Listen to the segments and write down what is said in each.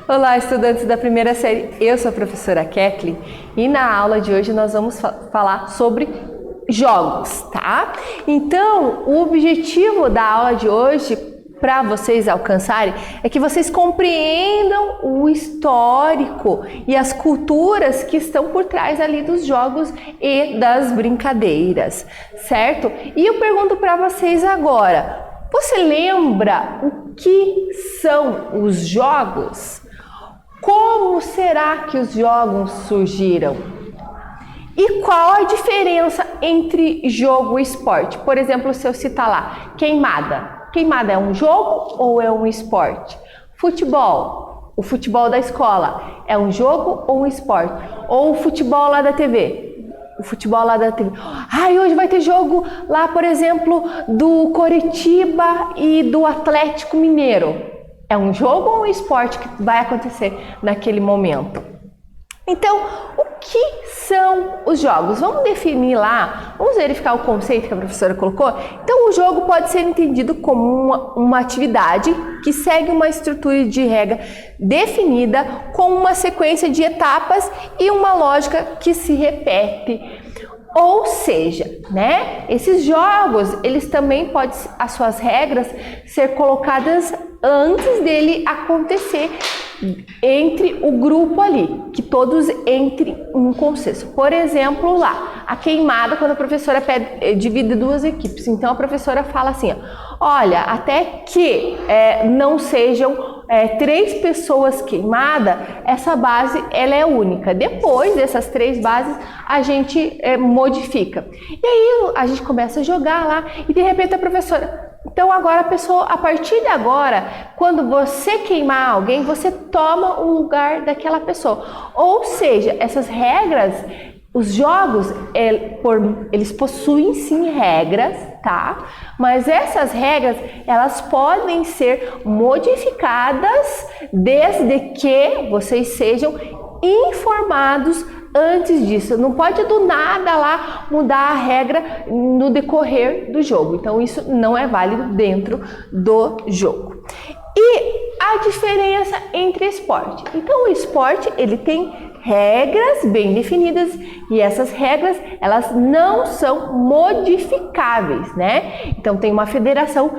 Olá, estudantes da primeira série, eu sou a professora Kathleen e na aula de hoje nós vamos falar sobre jogos, tá? Então, o objetivo da aula de hoje, para vocês alcançarem, é que vocês compreendam o histórico e as culturas que estão por trás ali dos jogos e das brincadeiras, certo? E eu pergunto para vocês agora, você lembra o que são os jogos? Como será que os jogos surgiram? E qual a diferença entre jogo e esporte? Por exemplo, se eu citar lá, queimada. Queimada é um jogo ou é um esporte? Futebol. O futebol da escola é um jogo ou um esporte? Ou o futebol lá da TV? O futebol lá da TV. Hoje vai ter jogo lá, por exemplo, do Coritiba e do Atlético Mineiro. É um jogo ou um esporte que vai acontecer naquele momento? Então, o que são os jogos? Vamos definir lá, vamos verificar o conceito que a professora colocou? Então, o jogo pode ser entendido como uma atividade que segue uma estrutura de regra definida com uma sequência de etapas e uma lógica que se repete. Ou seja, né, esses jogos, eles também podem, as suas regras, ser colocadas antes dele acontecer entre o grupo ali, que todos entrem em um consenso. Por exemplo, lá, a queimada, quando a professora divide duas equipes, então a professora fala assim, olha, até que não sejam 3 pessoas queimadas, essa base ela é única. Depois dessas 3 bases, a gente modifica. E aí a gente começa a jogar lá e de repente a professora... Então agora a partir de agora, quando você queimar alguém, você toma o lugar daquela pessoa. Ou seja, essas regras, os jogos, eles possuem sim regras, tá? Mas essas regras, elas podem ser modificadas desde que vocês sejam informados antes disso. Não pode do nada lá mudar a regra no decorrer do jogo. Então isso não é válido dentro do jogo. E a diferença entre esporte. Então o esporte, ele tem regras bem definidas e essas regras, elas não são modificáveis, né? Então tem uma federação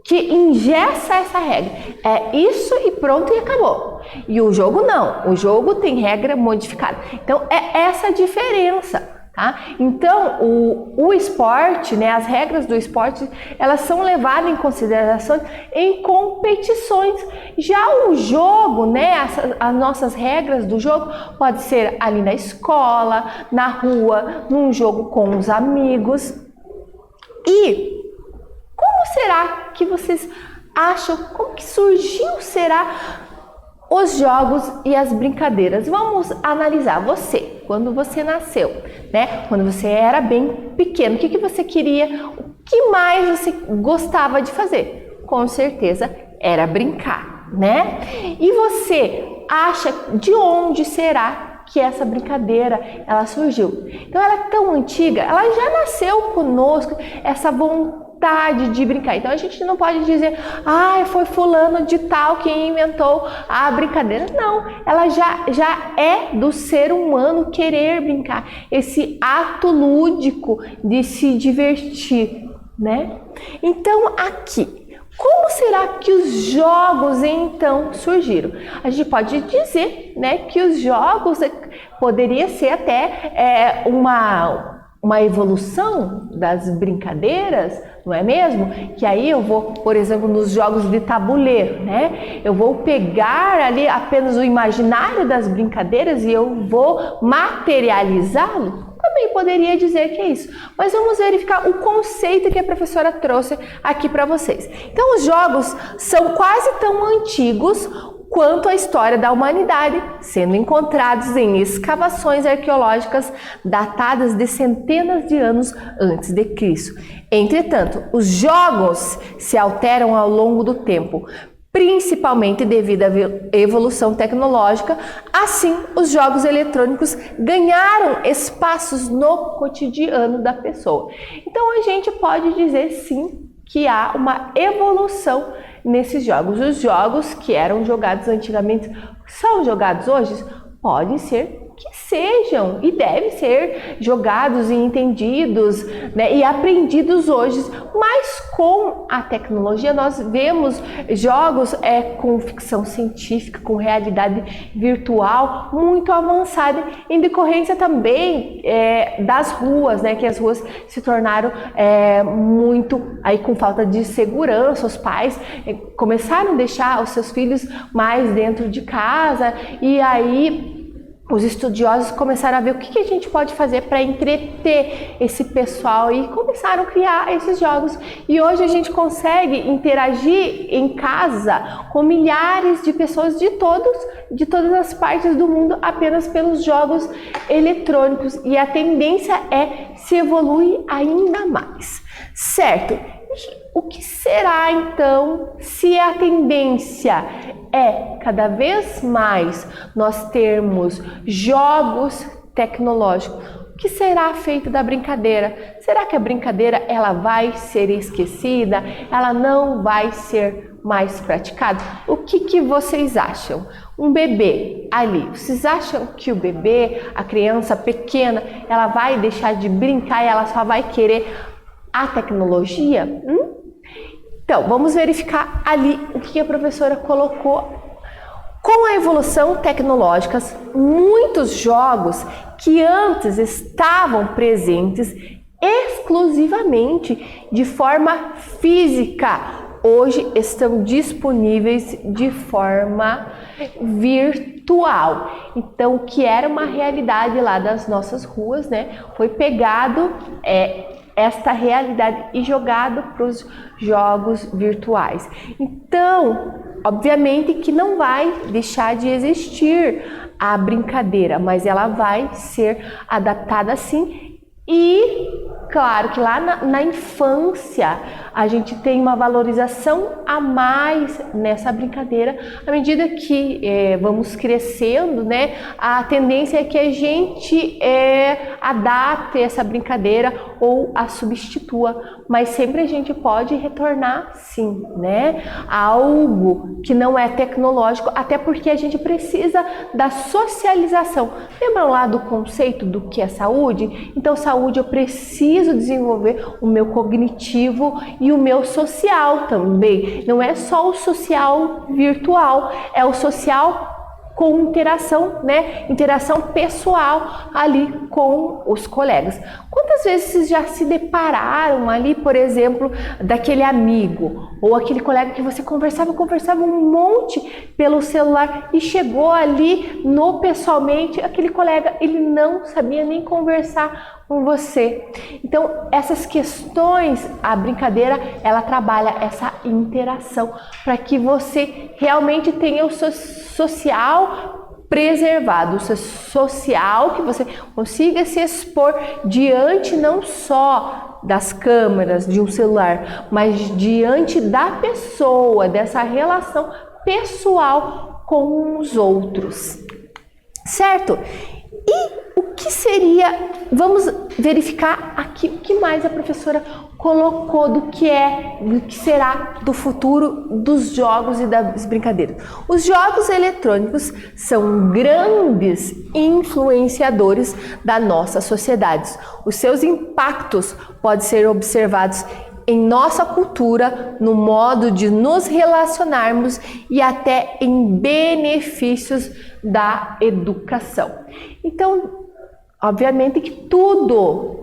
que engessa essa regra. É isso e pronto e acabou. E o jogo não. O jogo tem regra modificada. Então é essa a diferença, tá? Então o esporte, né, as regras do esporte, elas são levadas em consideração em competições. Já o jogo, né, as nossas regras do jogo pode ser ali na escola, na rua, num jogo com os amigos. E como será que vocês acham, como que surgiu, será, os jogos e as brincadeiras? Vamos analisar você, quando você nasceu, né? Quando você era bem pequeno, o que você queria, o que mais você gostava de fazer? Com certeza era brincar, né? E você acha de onde será que essa brincadeira ela surgiu? Então ela é tão antiga, ela já nasceu conosco, essa vontade de brincar. Então a gente não pode dizer, foi fulano de tal quem inventou a brincadeira. Não, ela já é do ser humano querer brincar, esse ato lúdico de se divertir, né? Então aqui, como será que os jogos então surgiram? A gente pode dizer, né, que os jogos poderia ser até uma evolução das brincadeiras, não é mesmo? Que aí eu vou, por exemplo, nos jogos de tabuleiro, né? Eu vou pegar ali apenas o imaginário das brincadeiras e eu vou materializá-lo. Também poderia dizer que é isso. Mas vamos verificar o conceito que a professora trouxe aqui para vocês. Então, os jogos são quase tão antigos quanto a história da humanidade, sendo encontrados em escavações arqueológicas datadas de centenas de anos antes de Cristo. Entretanto, os jogos se alteram ao longo do tempo, principalmente devido à evolução tecnológica. Assim, os jogos eletrônicos ganharam espaços no cotidiano da pessoa. Então, a gente pode dizer sim que há uma evolução nesses jogos. Os jogos que eram jogados antigamente são jogados hoje? Pode ser que sejam e devem ser jogados e entendidos, né, e aprendidos hoje, mas com a tecnologia nós vemos jogos com ficção científica, com realidade virtual muito avançada, em decorrência também das ruas, né, que as ruas se tornaram muito aí com falta de segurança. Os pais começaram a deixar os seus filhos mais dentro de casa, e aí os estudiosos começaram a ver o que a gente pode fazer para entreter esse pessoal e começaram a criar esses jogos. E hoje a gente consegue interagir em casa com milhares de pessoas de todas as partes do mundo apenas pelos jogos eletrônicos. E a tendência é se evoluir ainda mais, certo? O que será então se a tendência é cada vez mais nós termos jogos tecnológicos? O que será feito da brincadeira? Será que a brincadeira ela vai ser esquecida? Ela não vai ser mais praticada? O que vocês acham? Um bebê ali, vocês acham que o bebê, a criança pequena, ela vai deixar de brincar e ela só vai querer a tecnologia? Então, vamos verificar ali o que a professora colocou. Com a evolução tecnológica, muitos jogos que antes estavam presentes exclusivamente de forma física, hoje estão disponíveis de forma virtual. Então, o que era uma realidade lá das nossas ruas, né, foi pegado esta realidade e jogado para os jogos virtuais. Então, obviamente que não vai deixar de existir a brincadeira, mas ela vai ser adaptada sim. E claro que lá na infância a gente tem uma valorização a mais nessa brincadeira. À medida que vamos crescendo, né, a tendência é que a gente adapte essa brincadeira ou a substitua, mas sempre a gente pode retornar sim, né, a algo que não é tecnológico, até porque a gente precisa da socialização. Lembram lá do conceito do que é saúde? Então, saúde, eu preciso desenvolver o meu cognitivo e o meu social também. Não é só o social virtual, é o social com interação, né? Interação pessoal ali com os colegas. Quantas vezes vocês já se depararam ali, por exemplo, daquele amigo ou aquele colega que você conversava um monte pelo celular e chegou ali no pessoalmente, aquele colega, ele não sabia nem conversar com você. Então, essas questões, a brincadeira, ela trabalha essa interação para que você realmente tenha o seu social preservado, o seu social, que você consiga se expor diante não só das câmeras de um celular, mas diante da pessoa, dessa relação pessoal com os outros, certo? E o que seria, vamos verificar aqui o que mais a professora colocou do que será do futuro dos jogos e das brincadeiras. Os jogos eletrônicos são grandes influenciadores da nossa sociedade. Os seus impactos podem ser observados em nossa cultura, no modo de nos relacionarmos e até em benefícios da educação. Então, obviamente que tudo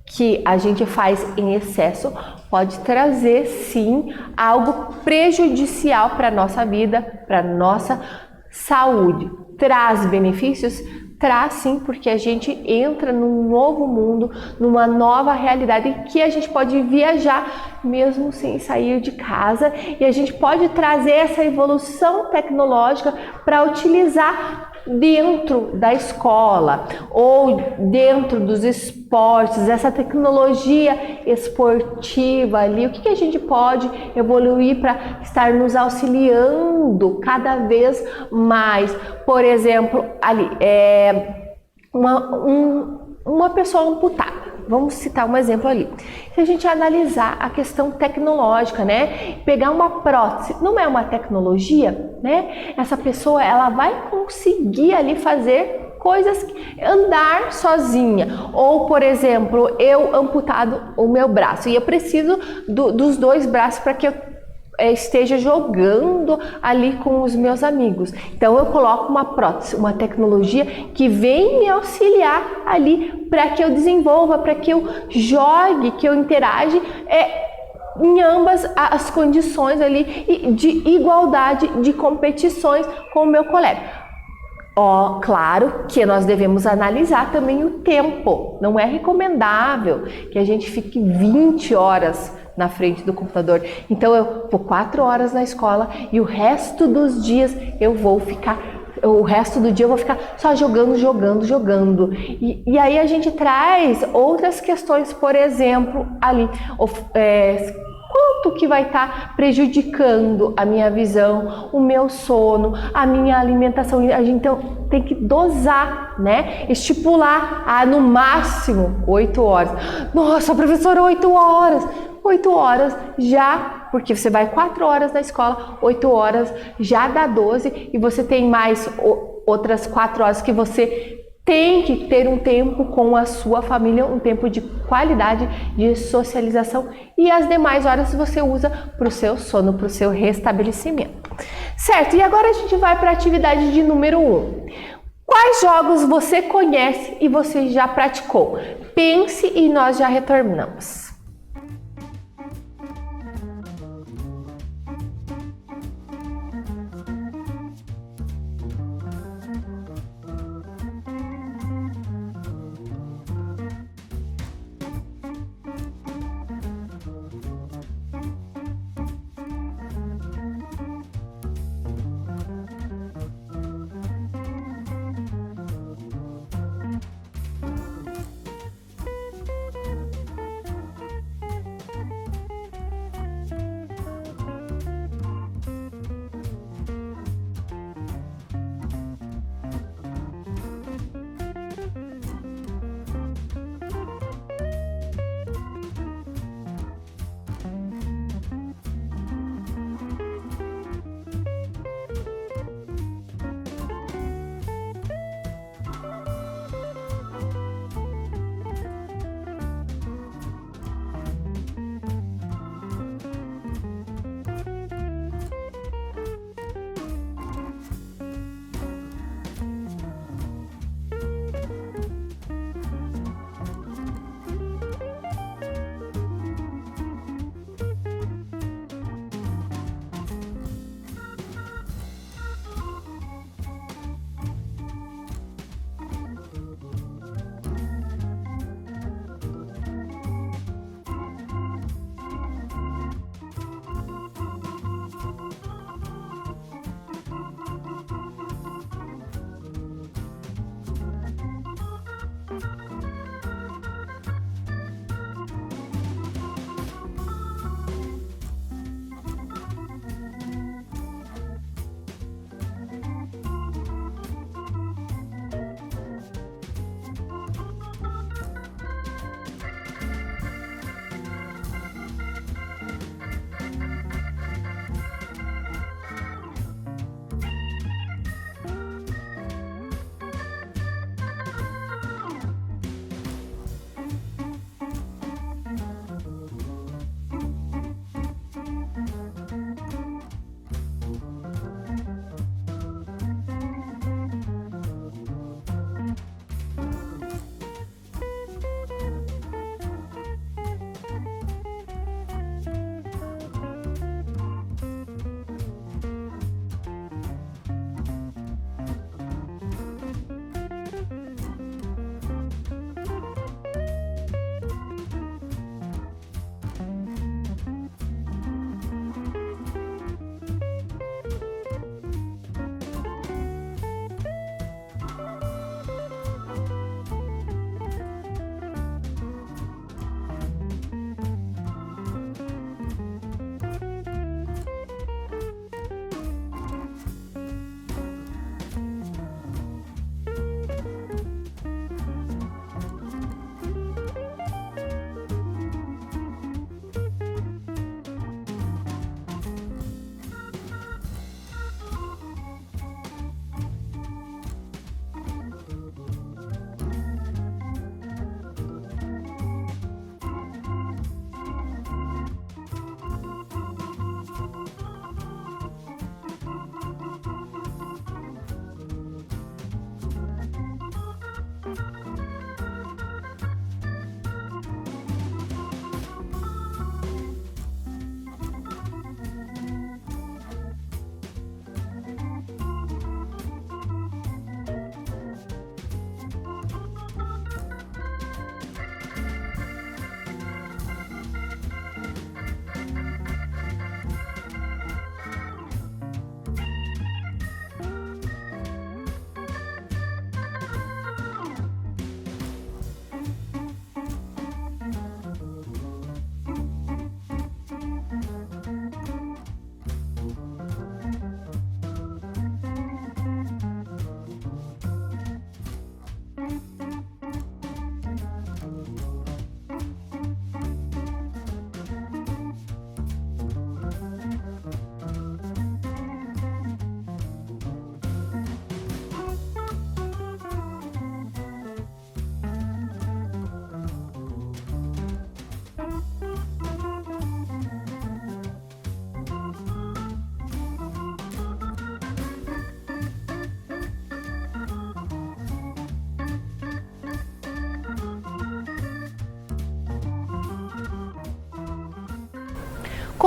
que a gente faz em excesso pode trazer sim algo prejudicial para a nossa vida, para a nossa saúde. Traz benefícios? Traz sim, porque a gente entra num novo mundo, numa nova realidade que a gente pode viajar mesmo sem sair de casa, e a gente pode trazer essa evolução tecnológica para utilizar dentro da escola ou dentro dos esportes, essa tecnologia esportiva ali. O que a gente pode evoluir para estar nos auxiliando cada vez mais? Por exemplo, ali uma pessoa amputada. vamos citar um exemplo ali. Se a gente analisar a questão tecnológica, né? Pegar uma prótese, não é uma tecnologia, né? Essa pessoa, ela vai conseguir ali fazer coisas, andar sozinha. Ou, por exemplo, eu amputado o meu braço e eu preciso dos 2 braços para que eu esteja jogando ali com os meus amigos. Então eu coloco uma prótese, uma tecnologia que vem me auxiliar ali para que eu desenvolva, para que eu jogue, que eu interaja em ambas as condições ali de igualdade de competições com o meu colega. Claro que nós devemos analisar também o tempo. Não é recomendável que a gente fique 20 horas na frente do computador. Então eu vou 4 horas na escola e o resto dos dias eu vou ficar só jogando. E aí a gente traz outras questões, por exemplo, ali, quanto que vai estar prejudicando a minha visão, o meu sono, a minha alimentação. A gente então tem que dosar, né? Estipular no máximo 8 horas. Nossa, professora, 8 horas! 8 horas já, porque você vai 4 horas na escola, 8 horas já dá 12 e você tem mais outras 4 horas que você tem que ter um tempo com a sua família, um tempo de qualidade, de socialização, e as demais horas você usa para o seu sono, para o seu restabelecimento. Certo, e agora a gente vai para a atividade de número 1. Quais jogos você conhece e você já praticou? Pense e nós já retornamos.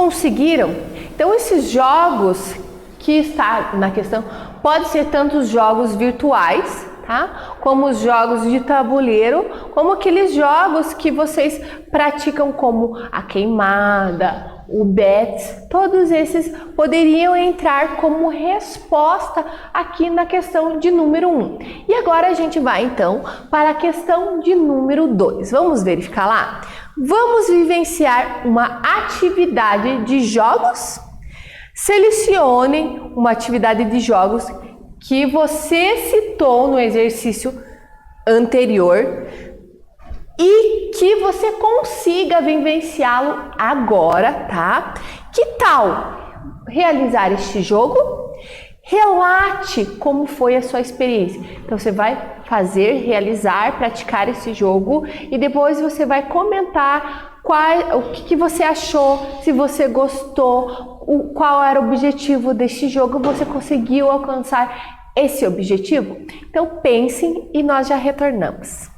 Conseguiram? Então, esses jogos que está na questão, pode ser tanto os jogos virtuais, tá? Como os jogos de tabuleiro, como aqueles jogos que vocês praticam como a queimada, o bets, todos esses poderiam entrar como resposta aqui na questão de número 1. E agora a gente vai então para a questão de número 2. Vamos verificar lá? Vamos vivenciar uma atividade de jogos? Selecione uma atividade de jogos que você citou no exercício anterior e que você consiga vivenciá-lo agora, tá? Que tal realizar este jogo? Relate como foi a sua experiência. Então você vai fazer, realizar, praticar esse jogo e depois você vai comentar o que você achou, se você gostou, qual era o objetivo deste jogo, você conseguiu alcançar esse objetivo? Então pensem e nós já retornamos.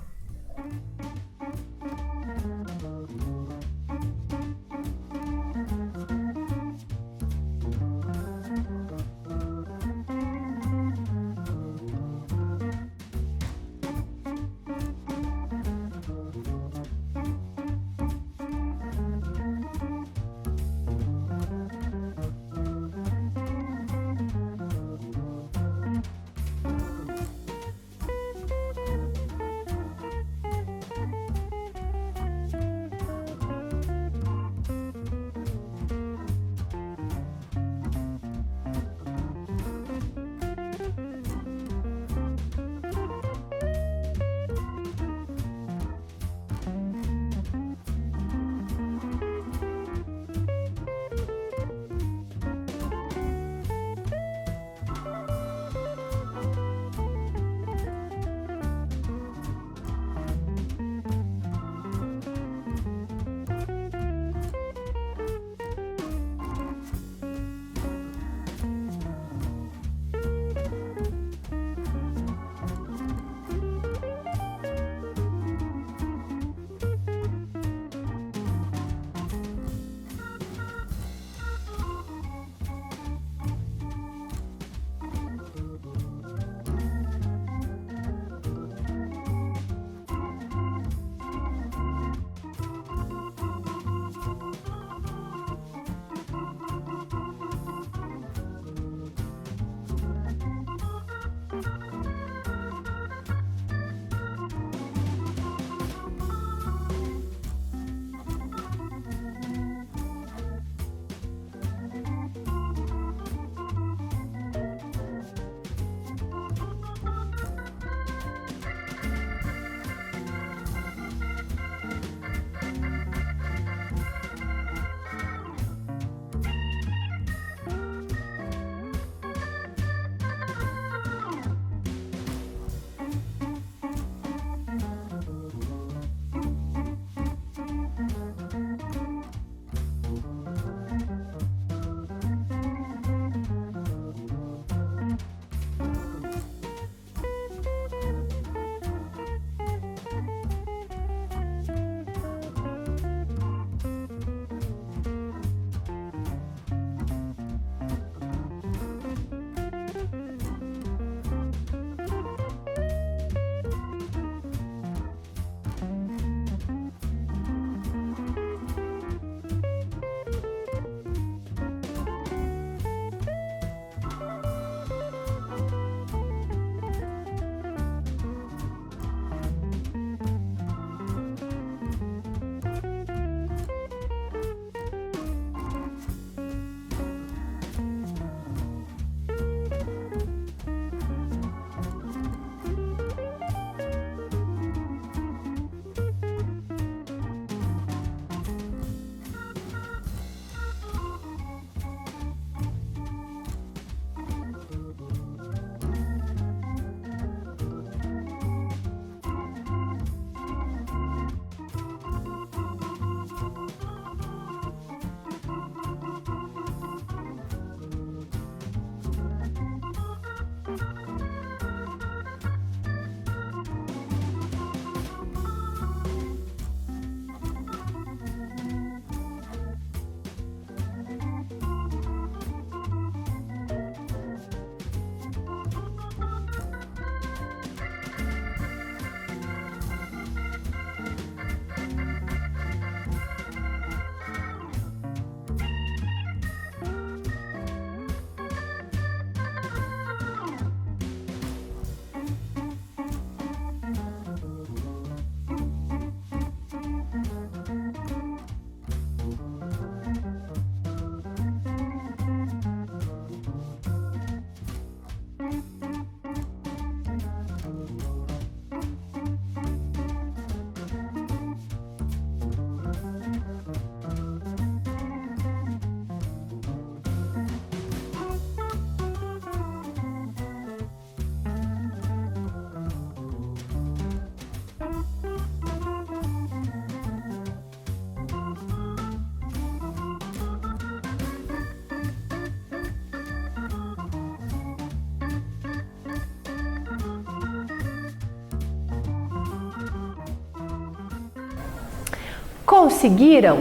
Conseguiram?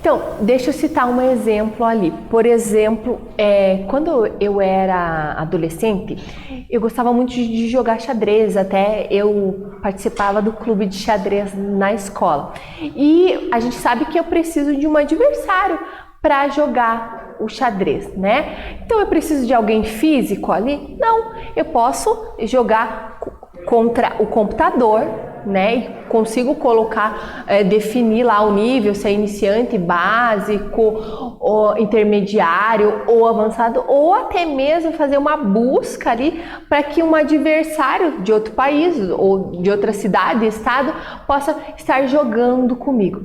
Então, deixa eu citar um exemplo ali. Por exemplo, quando eu era adolescente, eu gostava muito de jogar xadrez, até eu participava do clube de xadrez na escola. E a gente sabe que eu preciso de um adversário para jogar o xadrez, né? Então eu preciso de alguém físico ali? Não, eu posso jogar contra o computador, né? E consigo colocar, definir lá o nível, se é iniciante, básico, ou intermediário ou avançado, ou até mesmo fazer uma busca ali para que um adversário de outro país ou de outra cidade, estado, possa estar jogando comigo.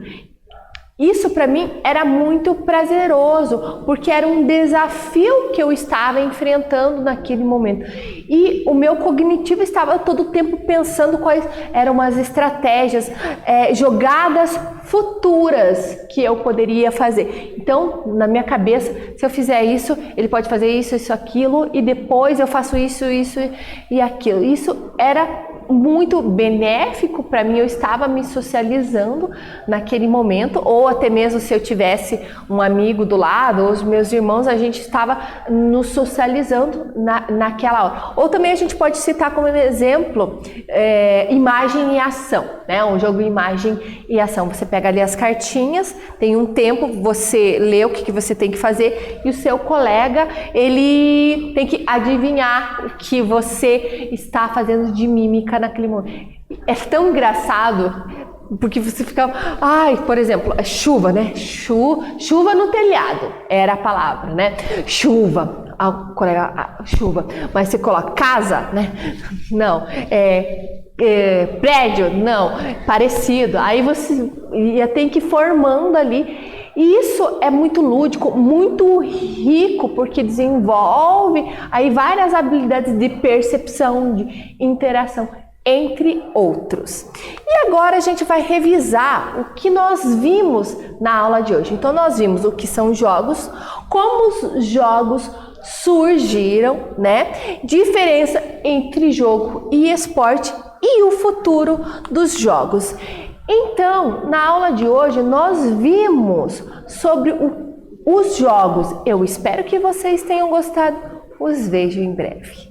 Isso para mim era muito prazeroso, porque era um desafio que eu estava enfrentando naquele momento. E o meu cognitivo estava todo o tempo pensando quais eram as estratégias, jogadas futuras que eu poderia fazer. Então, na minha cabeça, se eu fizer isso, ele pode fazer isso, isso, aquilo, e depois eu faço isso, isso e aquilo. Isso era muito benéfico para mim, eu estava me socializando naquele momento, ou até mesmo se eu tivesse um amigo do lado, ou os meus irmãos, a gente estava nos socializando naquela hora. Ou também a gente pode citar como exemplo, imagem e ação, né? Um jogo imagem e ação. Você pega ali as cartinhas, tem um tempo, você lê o que você tem que fazer e o seu colega, ele tem que adivinhar o que você está fazendo de mímica naquele momento. É tão engraçado, porque você fica, por exemplo, chuva, né? Chuva no telhado, era a palavra, né? Chuva, colega, chuva, mas você coloca casa, né? Não, prédio, não, parecido. Aí você tem que ir formando ali. E isso é muito lúdico, muito rico, porque desenvolve aí várias habilidades de percepção, de interação, entre outros. E agora a gente vai revisar o que nós vimos na aula de hoje. Então nós vimos o que são jogos, como os jogos surgiram, né? Diferença entre jogo e esporte e o futuro dos jogos. Então, na aula de hoje, nós vimos sobre os jogos. Eu espero que vocês tenham gostado. Os vejo em breve.